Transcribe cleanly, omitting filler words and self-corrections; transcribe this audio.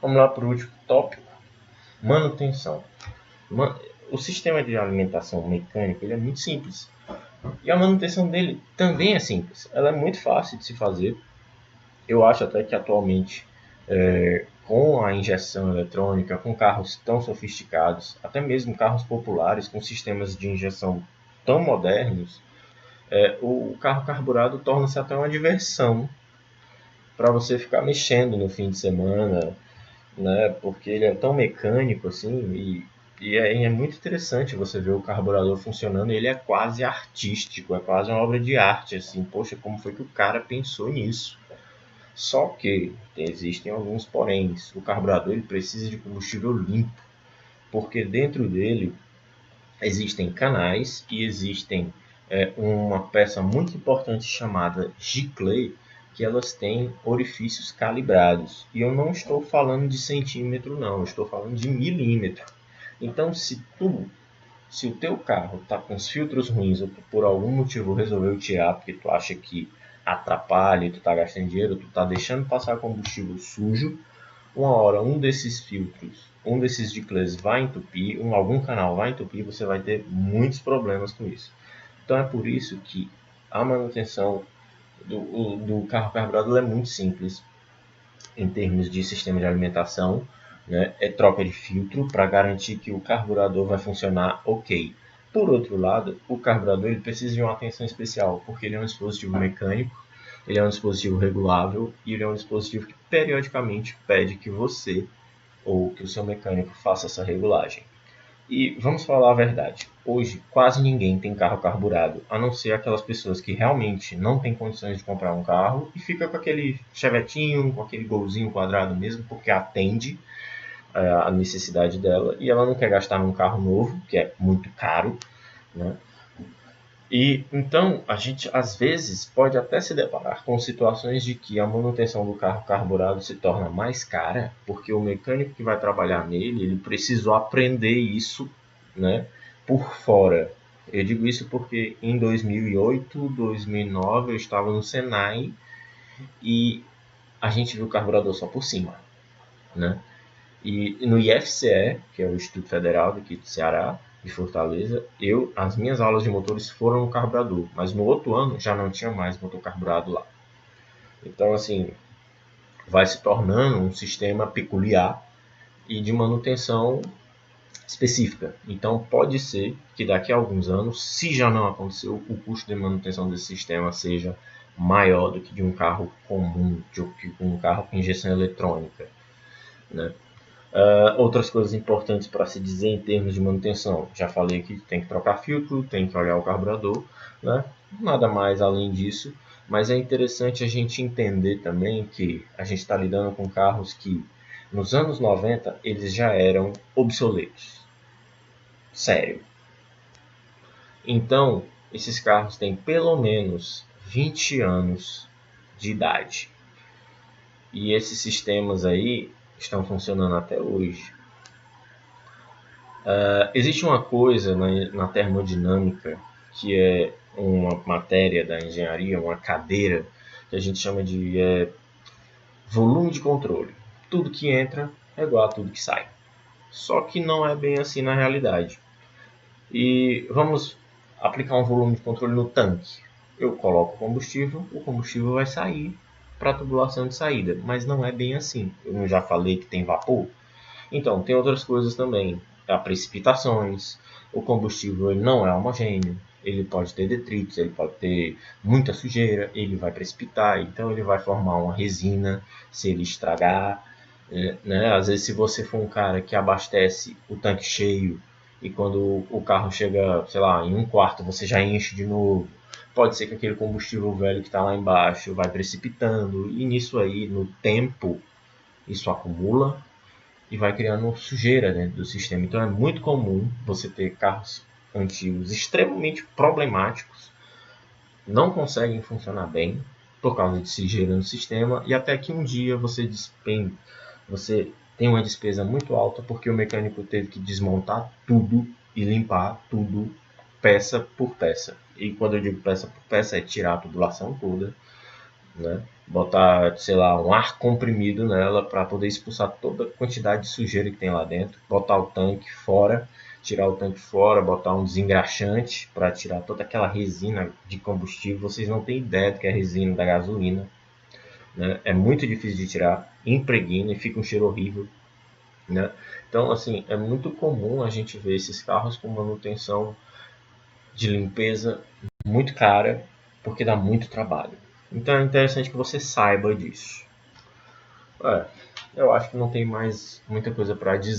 Vamos lá para o último tópico, manutenção. O sistema de alimentação mecânica ele é muito simples. E a manutenção dele também é simples. Ela é muito fácil de se fazer. Eu acho até que atualmente, com a injeção eletrônica, com carros tão sofisticados, até mesmo carros populares com sistemas de injeção tão modernos, o carro carburado torna-se até uma diversão para você ficar mexendo no fim de semana, né? Porque ele é tão mecânico assim e é muito interessante você ver o carburador funcionando. Ele é quase artístico, é quase uma obra de arte, assim. Poxa, como foi que o cara pensou nisso? Só que existem alguns poréns. O carburador ele precisa de combustível limpo, porque dentro dele existem canais e existem uma peça muito importante chamada giclée, que elas têm orifícios calibrados. E eu não estou falando de centímetro, não, eu estou falando de milímetro. Então, se o teu carro está com os filtros ruins ou por algum motivo resolveu tirar porque tu acha que atrapalha e tu está gastando dinheiro, tu está deixando passar combustível sujo, uma hora um desses filtros, um desses giclées vai entupir, algum canal vai entupir, você vai ter muitos problemas com isso. Então é por isso que a manutenção do carro carburado é muito simples em termos de sistema de alimentação, né? É troca de filtro para garantir que o carburador vai funcionar ok. Por outro lado, o carburador ele precisa de uma atenção especial, porque ele é um dispositivo mecânico, ele é um dispositivo regulável e ele é um dispositivo que periodicamente pede que você ou que o seu mecânico faça essa regulagem. E vamos falar a verdade, hoje quase ninguém tem carro carburado, a não ser aquelas pessoas que realmente não têm condições de comprar um carro e fica com aquele chevetinho, com aquele golzinho quadrado mesmo, porque atende a necessidade dela e ela não quer gastar num carro novo, que é muito caro, né? E então a gente às vezes pode até se deparar com situações de que a manutenção do carro carburado se torna mais cara, porque o mecânico que vai trabalhar nele, ele precisou aprender isso, né, por fora. Eu digo isso porque em 2008, 2009 eu estava no Senai e a gente viu o carburador só por cima, né? E no IFCE, que é o Instituto Federal daqui do Ceará, de Fortaleza, as minhas aulas de motores foram no carburador, mas no outro ano já não tinha mais motor carburado lá. Então, assim, vai se tornando um sistema peculiar e de manutenção específica. Então, pode ser que daqui a alguns anos, se já não aconteceu, o custo de manutenção desse sistema seja maior do que de um carro comum, de um carro com injeção eletrônica, né? Outras coisas importantes para se dizer em termos de manutenção. Já falei que tem que trocar filtro, tem que olhar o carburador, né? Nada mais além disso. Mas é interessante a gente entender também que a gente está lidando com carros que nos anos 90 eles já eram obsoletos. Sério. Então, esses carros têm pelo menos 20 anos de idade. E esses sistemas aí estão funcionando até hoje. Existe uma coisa na termodinâmica que é uma matéria da engenharia, uma cadeira, que a gente chama de volume de controle. Tudo que entra é igual a tudo que sai. Só que não é bem assim na realidade. E vamos aplicar um volume de controle no tanque. Eu coloco o combustível vai sair para a tubulação de saída, mas não é bem assim. Eu já falei que tem vapor. Então, tem outras coisas também. Há precipitações, o combustível ele não é homogêneo, ele pode ter detritos, ele pode ter muita sujeira, ele vai precipitar, então ele vai formar uma resina se ele estragar. Né? Às vezes, se você for um cara que abastece o tanque cheio e quando o carro chega, sei lá, em um quarto você já enche de novo, pode ser que aquele combustível velho que está lá embaixo vai precipitando e nisso aí, no tempo, isso acumula e vai criando sujeira dentro do sistema. Então é muito comum você ter carros antigos extremamente problemáticos, não conseguem funcionar bem por causa de sujeira no sistema e até que um dia você tem uma despesa muito alta porque o mecânico teve que desmontar tudo e limpar tudo peça por peça. E quando eu digo peça por peça é tirar a tubulação toda, né? Botar, sei lá, um ar comprimido nela para poder expulsar toda a quantidade de sujeira que tem lá dentro. Botar o tanque fora, tirar o tanque fora, botar um desengraxante para tirar toda aquela resina de combustível. Vocês não têm ideia do que é resina da gasolina, né? É muito difícil de tirar, impregna e fica um cheiro horrível, né? Então, assim, é muito comum a gente ver esses carros com manutenção de limpeza muito cara, porque dá muito trabalho. Então é interessante que você saiba disso. Eu acho que não tem mais muita coisa para dizer.